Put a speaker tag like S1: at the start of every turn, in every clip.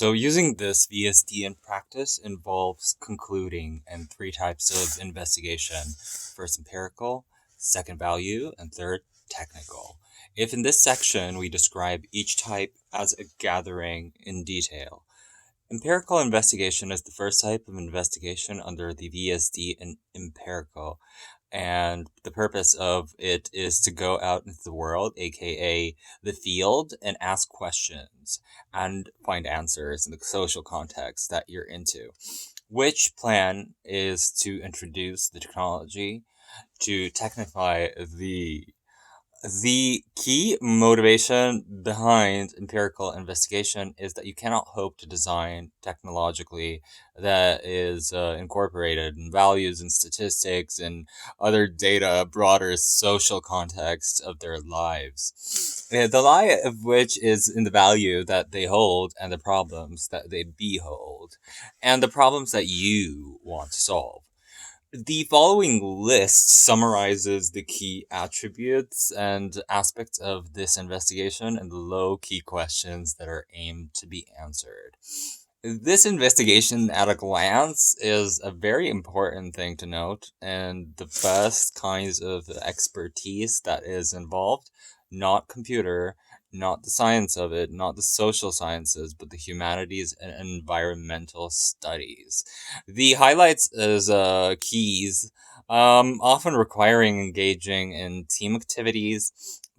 S1: So using this VSD in practice involves concluding in three types of investigation. First, empirical, second, value, and third, technical. If in this section we describe each type as a gathering in detail. Empirical investigation is the first type of investigation under the VSD in empirical, and the purpose of it is to go out into the world, aka the field, and ask questions and find answers in the social context that you're into. Which plan is to introduce the technology to technify the key motivation behind empirical investigation is that you cannot hope to design technologically that is incorporated in values and statistics and other data, broader social context of their lives. The lie of which is in the value that they hold and the problems that they behold, and the problems that you want to solve. The following list summarizes the key attributes and aspects of this investigation and the low key questions that are aimed to be answered. This investigation at a glance is a very important thing to note, and the best kinds of expertise that is involved, not computer, not the science of it, not the social sciences, but the humanities and environmental studies. The highlights is keys, often requiring engaging in team activities,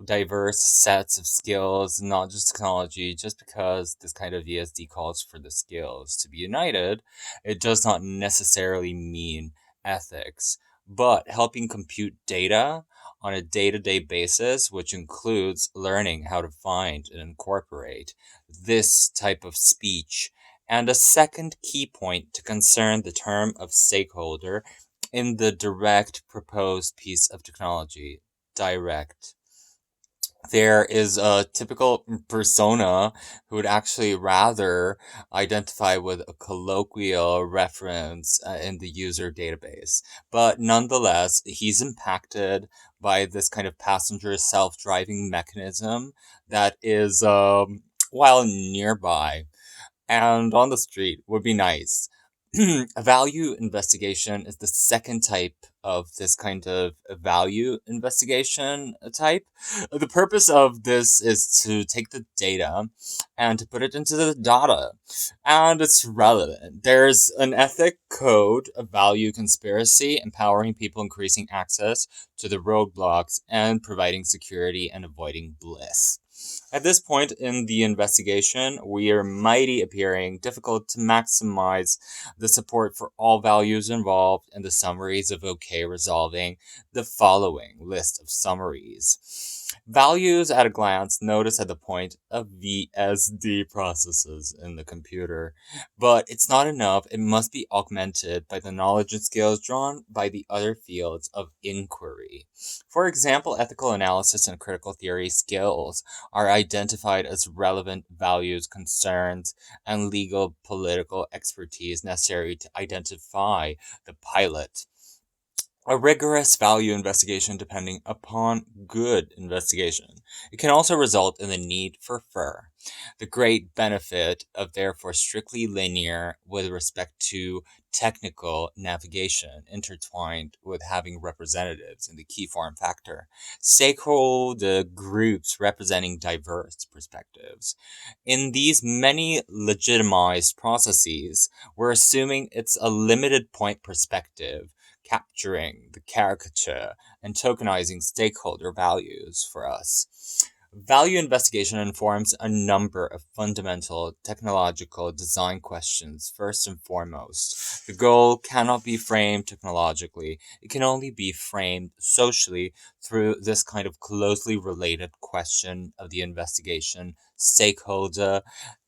S1: diverse sets of skills, not just technology. Just because this kind of VSD calls for the skills to be united, it does not necessarily mean ethics, but helping compute data on a day-to-day basis, which includes learning how to find and incorporate this type of speech. And a second key point to concern the term of stakeholder in the direct proposed piece of technology. Direct. There is a typical persona who would actually rather identify with a colloquial reference in the user database. But nonetheless, he's impacted by this kind of passenger self-driving mechanism that is, while nearby and on the street would be nice. A value investigation is the second type of this kind of value investigation type. The purpose of this is to take the data and to put it into the data, and it's relevant. There's an ethic code of value conspiracy, empowering people, increasing access to the roadblocks, and providing security and avoiding bliss. At this point in the investigation, we are mighty appearing difficult to maximize the support for all values involved, and the summaries of OK resolving the following list of summaries. Values at a glance, notice at the point of VSD processes in the computer. But it's not enough, it must be augmented by the knowledge and skills drawn by the other fields of inquiry. For example, ethical analysis and critical theory skills are identified as relevant values, concerns, and legal political expertise necessary to identify the pilot. A rigorous value investigation depending upon good investigation. It can also result in the need for FIR. The great benefit of therefore strictly linear with respect to technical navigation intertwined with having representatives in the key form factor. Stakeholder groups representing diverse perspectives. In these many legitimized processes, we're assuming it's a limited point perspective capturing the caricature and tokenizing stakeholder values for us. Value investigation informs a number of fundamental technological design questions. First and foremost, the goal cannot be framed technologically. It can only be framed socially through this kind of closely related question of the investigation, stakeholder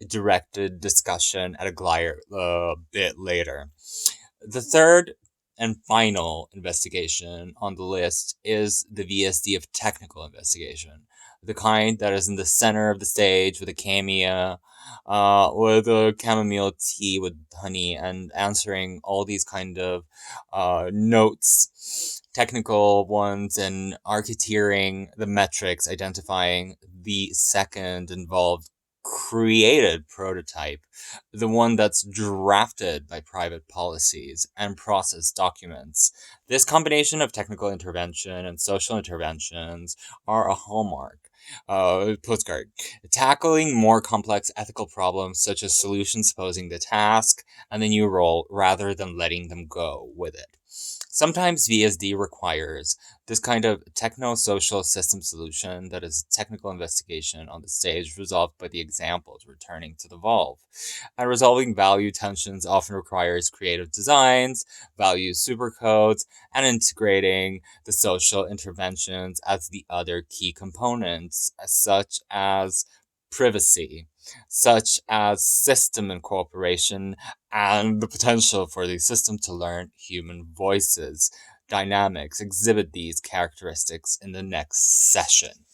S1: directed discussion at a bit later. The third and final investigation on the list is the VSD of technical investigation, the kind that is in the center of the stage with a cameo, with a chamomile tea with honey, and answering all these kind of notes, technical ones, and architecturing the metrics, identifying the second involved created prototype, the one that's drafted by private policies and process documents. This combination of technical intervention and social interventions are a hallmark. Postcard. Tackling more complex ethical problems such as solutions posing the task and the new role rather than letting them go with it. Sometimes VSD requires this kind of techno-social system solution that is technical investigation on the stage resolved by the examples returning to the Valve. And resolving value tensions often requires creative designs, value supercodes, and integrating the social interventions as the other key components, such as privacy, such as system incorporation, and the potential for the system to learn human voices. Dynamics exhibit these characteristics in the next session.